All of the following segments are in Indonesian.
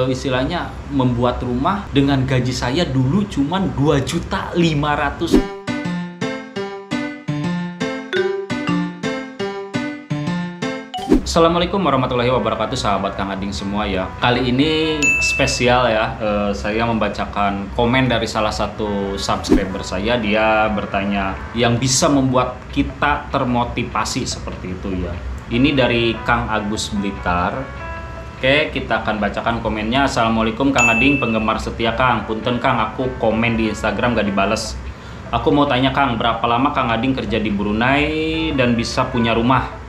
istilahnya membuat rumah dengan gaji saya dulu cuman 2.500.000. Assalamualaikum warahmatullahi wabarakatuh, sahabat Kang Ading semua ya. Kali ini spesial ya, saya membacakan komen dari salah satu subscriber saya. Dia bertanya yang bisa membuat kita termotivasi seperti itu ya. Ini dari Kang Agus Blitar. Oke, kita akan bacakan komennya. Assalamualaikum Kang Ading, penggemar setia Kang. Punten Kang, aku komen di Instagram gak dibales. Aku mau tanya Kang, berapa lama Kang Ading kerja di Brunei dan bisa punya rumah?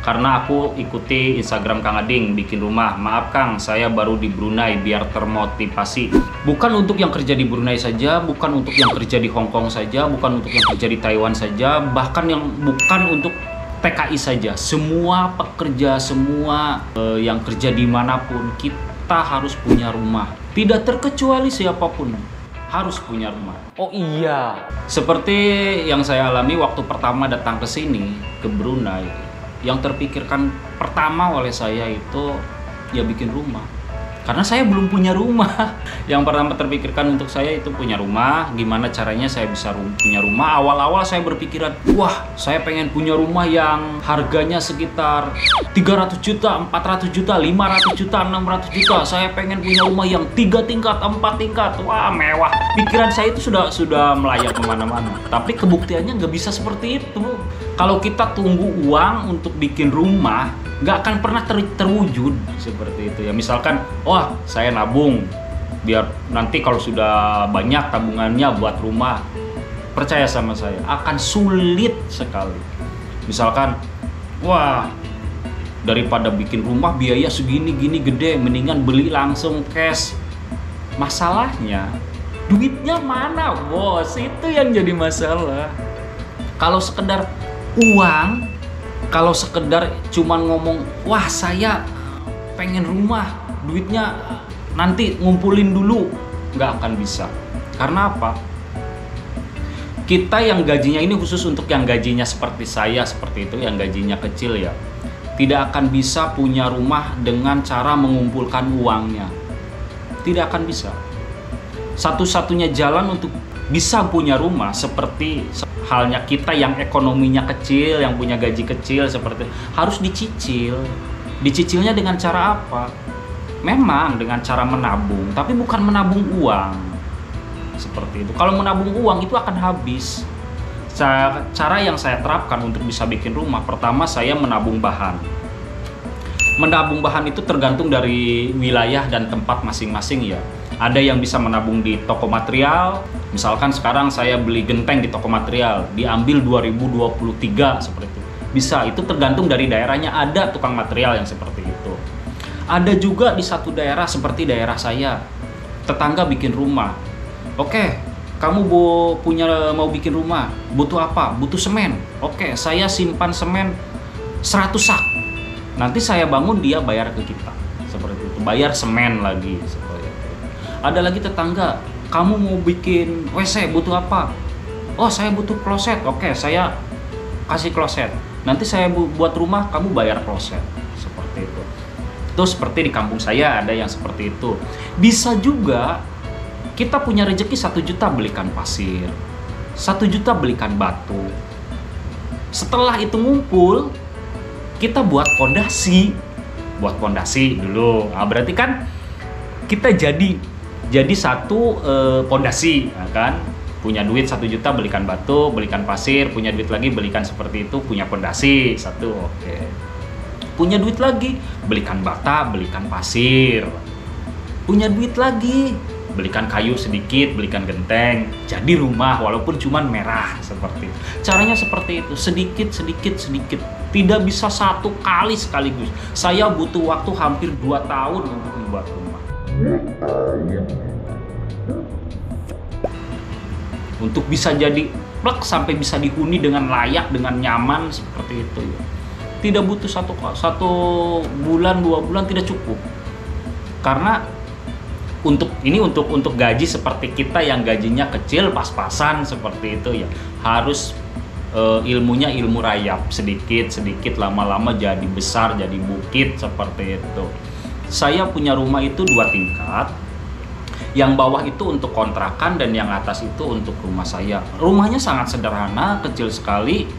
Karena aku ikuti Instagram Kang Ading bikin rumah. Maaf Kang, saya baru di Brunei biar termotivasi. Bukan untuk yang kerja di Brunei saja, bukan untuk yang kerja di Hong Kong saja, bukan untuk yang kerja di Taiwan saja, bahkan yang bukan untuk TKI saja. Semua pekerja, semua yang kerja dimanapun, kita harus punya rumah. Tidak terkecuali siapapun, harus punya rumah. Oh iya, seperti yang saya alami waktu pertama datang ke sini, ke Brunei. Yang terpikirkan pertama oleh saya itu ya bikin rumah. Karena saya belum punya rumah. Yang pertama terpikirkan untuk saya itu punya rumah. Gimana caranya saya bisa punya rumah? Awal-awal saya berpikiran, wah saya pengen punya rumah yang harganya sekitar 300 juta, 400 juta, 500 juta, 600 juta. Saya pengen punya rumah yang 3 tingkat, 4 tingkat. Wah mewah. Pikiran saya itu sudah melayang kemana-mana. Tapi kebuktiannya nggak bisa seperti itu. Kalau kita tunggu uang untuk bikin rumah, nggak akan pernah terwujud seperti itu ya. Misalkan, wah saya nabung biar nanti kalau sudah banyak tabungannya buat rumah. Percaya sama saya, akan sulit sekali. Misalkan, wah daripada bikin rumah biaya segini-gini gede, mendingan beli langsung cash. Masalahnya, duitnya mana bos? Itu yang jadi masalah. Kalau sekedar uang, kalau sekedar cuman ngomong, wah saya pengen rumah, duitnya nanti ngumpulin dulu, nggak akan bisa. Karena apa? Kita yang gajinya ini khusus untuk yang gajinya seperti saya, seperti itu, yang gajinya kecil ya, tidak akan bisa punya rumah dengan cara mengumpulkan uangnya. Tidak akan bisa. Satu-satunya jalan untuk bisa punya rumah seperti halnya kita yang ekonominya kecil, yang punya gaji kecil seperti harus dicicil. Dicicilnya dengan cara apa? Memang dengan cara menabung, tapi bukan menabung uang. Seperti itu. Kalau menabung uang itu akan habis. Cara yang saya terapkan untuk bisa bikin rumah, pertama saya menabung bahan. Menabung bahan itu tergantung dari wilayah dan tempat masing-masing ya. Ada yang bisa menabung di toko material. Misalkan sekarang saya beli genteng di toko material, diambil 2023 seperti itu. Bisa, itu tergantung dari daerahnya. Ada tukang material yang seperti itu. Ada juga di satu daerah seperti daerah saya, tetangga bikin rumah. Oke, kamu mau bikin rumah, butuh apa? Butuh semen. Oke, saya simpan semen 100 sak. Nanti saya bangun, dia bayar ke kita. Seperti itu. Bayar semen lagi seperti itu. Ada lagi tetangga, kamu mau bikin WC, butuh apa? Oh, saya butuh kloset. Oke, saya kasih kloset. Nanti saya buat rumah, kamu bayar kloset. Seperti itu. Itu seperti di kampung saya ada yang seperti itu. Bisa juga kita punya rezeki 1 juta belikan pasir, 1 juta belikan batu. Setelah itu ngumpul, kita buat pondasi. Buat pondasi dulu. Nah, berarti kan kita jadi satu pondasi, ya kan? Punya duit 1 juta belikan batu, belikan pasir, punya duit lagi belikan seperti itu, punya pondasi satu, oke. Punya duit lagi belikan bata, belikan pasir. Punya duit lagi belikan kayu sedikit, belikan genteng, jadi rumah walaupun cuman merah seperti itu. Caranya seperti itu, sedikit. Tidak bisa satu kali sekaligus. Saya butuh waktu hampir 2 tahun untuk membuat rumah. Untuk bisa jadi plek sampai bisa dihuni dengan layak, dengan nyaman seperti itu ya. Tidak butuh satu bulan, 2 bulan tidak cukup. Karena untuk gaji seperti kita yang gajinya kecil pas-pasan seperti itu ya, harus ilmunya ilmu rayap, sedikit lama-lama jadi besar, jadi bukit seperti itu. Saya punya rumah itu 2 tingkat. Yang bawah itu untuk kontrakan dan yang atas itu untuk rumah saya. Rumahnya sangat sederhana, kecil sekali.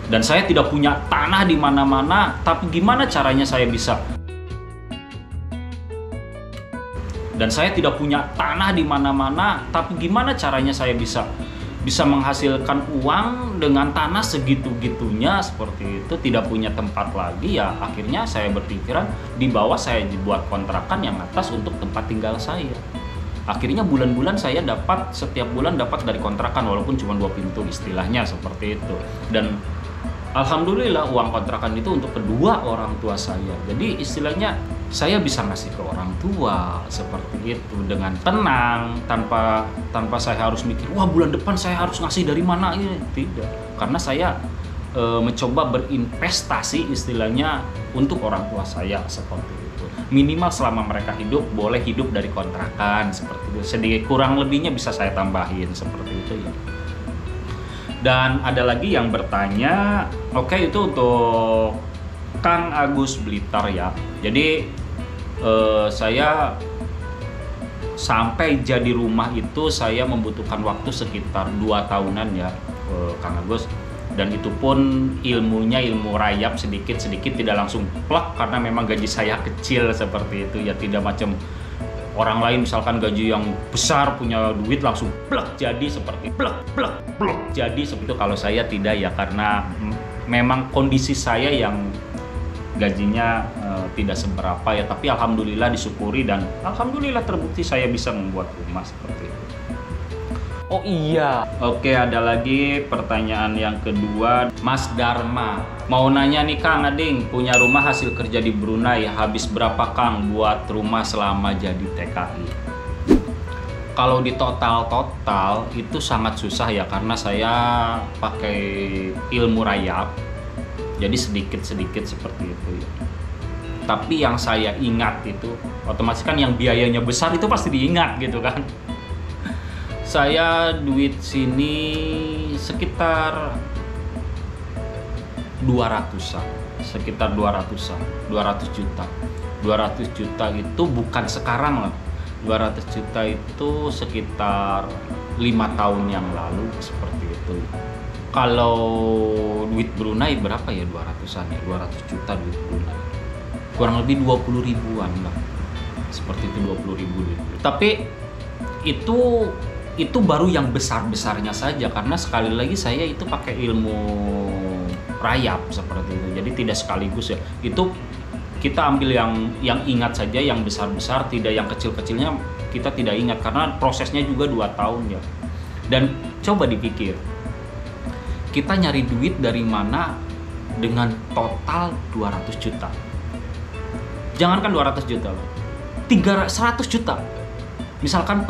Dan saya tidak punya tanah di mana-mana, tapi gimana caranya saya bisa? Dan saya tidak punya tanah di mana-mana, tapi gimana caranya saya bisa menghasilkan uang dengan tanah segitu-gitunya seperti itu, tidak punya tempat lagi ya. Akhirnya saya berpikiran di bawah saya dibuat kontrakan, yang atas untuk tempat tinggal saya. Akhirnya bulan-bulan saya setiap bulan dapat dari kontrakan, walaupun cuma 2 pintu istilahnya seperti itu. Dan alhamdulillah uang kontrakan itu untuk kedua orang tua saya. Jadi istilahnya saya bisa ngasih ke orang tua seperti itu dengan tenang, tanpa saya harus mikir, wah bulan depan saya harus ngasih dari mana ini. Tidak, karena saya mencoba berinvestasi istilahnya untuk orang tua saya seperti itu. Minimal selama mereka hidup, boleh hidup dari kontrakan seperti itu. Sedikit kurang lebihnya bisa saya tambahin seperti itu ya. Dan ada lagi yang bertanya, oke, itu untuk Kang Agus Blitar ya. Jadi saya sampai jadi rumah itu saya membutuhkan waktu sekitar 2 tahunan ya, Kang Agus. Dan itu pun ilmunya ilmu rayap sedikit-sedikit, tidak langsung plak, karena memang gaji saya kecil seperti itu ya. Tidak macam orang lain misalkan gaji yang besar, punya duit langsung plak jadi seperti plak jadi seperti itu. Kalau saya tidak ya, karena memang kondisi saya yang gajinya tidak seberapa ya, tapi alhamdulillah disyukuri dan alhamdulillah terbukti saya bisa membuat rumah seperti itu. Oh iya. Oke, ada lagi pertanyaan yang kedua, Mas Dharma. Mau nanya nih Kang Ading, punya rumah hasil kerja di Brunei, habis berapa Kang buat rumah selama jadi TKI? Kalau di total itu sangat susah ya, karena saya pakai ilmu rayap. Jadi sedikit-sedikit seperti itu ya. Tapi yang saya ingat itu, otomatis kan yang biayanya besar itu pasti diingat gitu kan. Saya duit sini sekitar 200-an, 200 juta. 200 juta itu bukan sekarang lah. 200 juta itu sekitar 5 tahun yang lalu seperti itu. Kalau duit Brunei berapa ya 200-an ya? 200 juta duit Brunei. Kurang lebih 20 ribuan lah. Seperti itu, 20 ribu duit. Tapi itu baru yang besar-besarnya saja, karena sekali lagi saya itu pakai ilmu rayap seperti itu. Jadi tidak sekaligus ya. Itu kita ambil yang ingat saja, yang besar-besar, tidak yang kecil-kecilnya kita tidak ingat karena prosesnya juga 2 tahun ya. Dan coba dipikir, kita nyari duit dari mana dengan total 200 juta. Jangankan 200 juta loh, 100 juta. Misalkan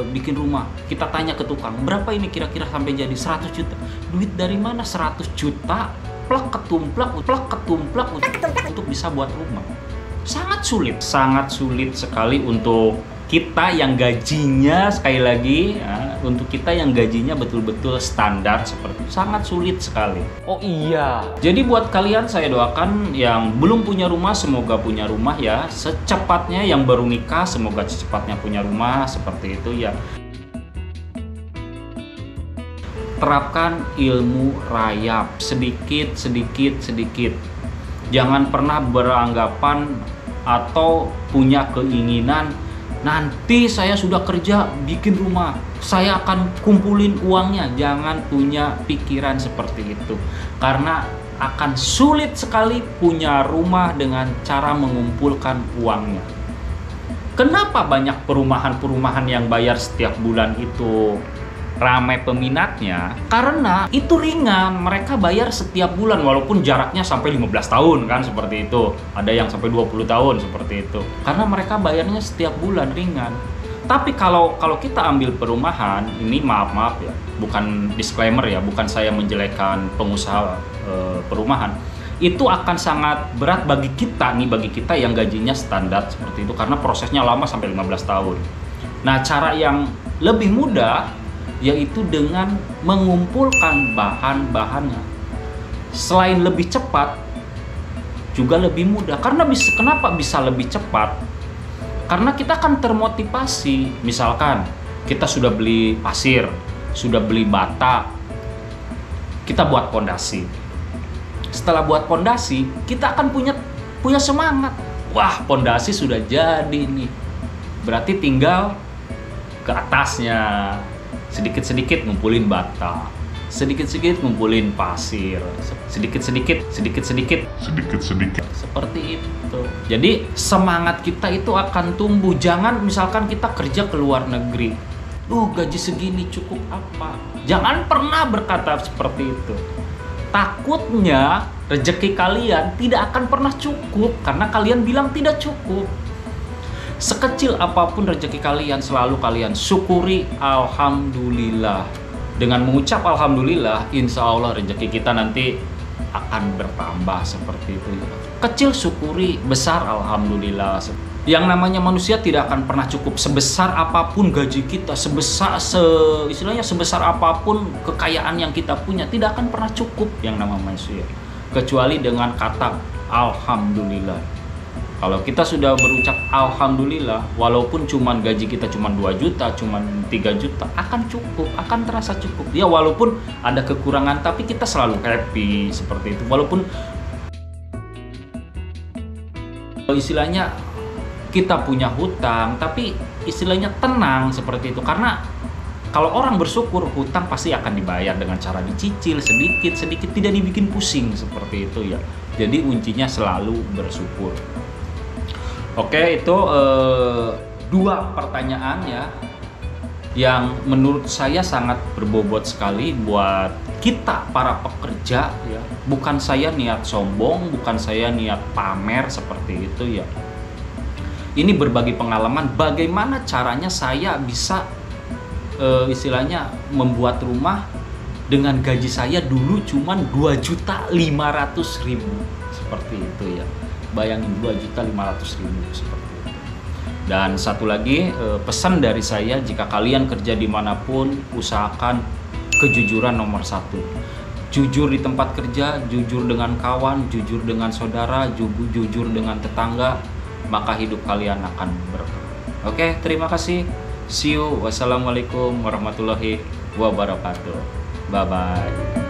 bikin rumah, kita tanya ke tukang, berapa ini kira-kira sampai jadi 100 juta? Duit dari mana 100 juta? Plak ketumplak untuk bisa buat rumah. Sangat sulit sekali untuk kita yang gajinya, sekali lagi ya, untuk kita yang gajinya betul-betul standar seperti itu, sangat sulit sekali. Oh iya. Jadi buat kalian saya doakan yang belum punya rumah, semoga punya rumah ya secepatnya. Yang baru nikah semoga secepatnya punya rumah seperti itu ya. Terapkan ilmu rayap sedikit. Jangan pernah beranggapan atau punya keinginan, nanti saya sudah kerja bikin rumah, saya akan kumpulin uangnya. Jangan punya pikiran seperti itu, karena akan sulit sekali punya rumah dengan cara mengumpulkan uangnya. Kenapa banyak perumahan yang bayar setiap bulan itu ramai peminatnya? Karena itu ringan, mereka bayar setiap bulan walaupun jaraknya sampai 15 tahun kan seperti itu. Ada yang sampai 20 tahun seperti itu. Karena mereka bayarnya setiap bulan, ringan. Tapi kalau kita ambil perumahan, ini maaf ya, bukan disclaimer ya, bukan saya menjelekkan pengusaha perumahan. Itu akan sangat berat bagi kita yang gajinya standar seperti itu, karena prosesnya lama sampai 15 tahun. Nah, cara yang lebih mudah yaitu dengan mengumpulkan bahan-bahannya. Selain lebih cepat, juga lebih mudah. Karena kenapa bisa lebih cepat? Karena kita kan termotivasi. Misalkan kita sudah beli pasir, sudah beli bata, kita buat pondasi. Setelah buat pondasi, kita akan punya semangat. Wah, pondasi sudah jadi nih. Berarti tinggal ke atasnya, sedikit-sedikit ngumpulin bata, sedikit-sedikit ngumpulin pasir, sedikit-sedikit seperti itu. Jadi semangat kita itu akan tumbuh. Jangan misalkan kita kerja ke luar negeri, gaji segini cukup apa? Jangan pernah berkata seperti itu. Takutnya rezeki kalian tidak akan pernah cukup karena kalian bilang tidak cukup. Sekecil apapun rezeki kalian, selalu kalian syukuri, alhamdulillah. Dengan mengucap alhamdulillah, insya Allah rezeki kita nanti akan bertambah seperti itu. Kecil syukuri, besar alhamdulillah. Yang namanya manusia tidak akan pernah cukup. Sebesar apapun gaji kita, sebesar apapun kekayaan yang kita punya, tidak akan pernah cukup yang namanya manusia. Kecuali dengan kata alhamdulillah. Kalau kita sudah berucap alhamdulillah, walaupun cuman gaji kita cuma 2 juta, cuma 3 juta, akan cukup, akan terasa cukup. Ya walaupun ada kekurangan, tapi kita selalu happy seperti itu. Walaupun istilahnya kita punya hutang, tapi istilahnya tenang seperti itu. Karena kalau orang bersyukur, hutang pasti akan dibayar dengan cara dicicil sedikit-sedikit, tidak dibikin pusing seperti itu ya. Jadi kuncinya selalu bersyukur. Oke, itu 2 pertanyaan ya yang menurut saya sangat berbobot sekali buat kita para pekerja ya. Bukan saya niat sombong, bukan saya niat pamer seperti itu ya. Ini berbagi pengalaman bagaimana caranya saya bisa istilahnya membuat rumah dengan gaji saya dulu cuman 2.500.000 seperti itu ya. Bayangin 2.500.000 seperti itu. Dan satu lagi pesan dari saya, jika kalian kerja dimanapun, usahakan kejujuran nomor 1. Jujur di tempat kerja, jujur dengan kawan, jujur dengan saudara, jujur dengan tetangga, maka hidup kalian akan berkah. Oke, terima kasih. See you. Wassalamualaikum warahmatullahi wabarakatuh. Bye bye.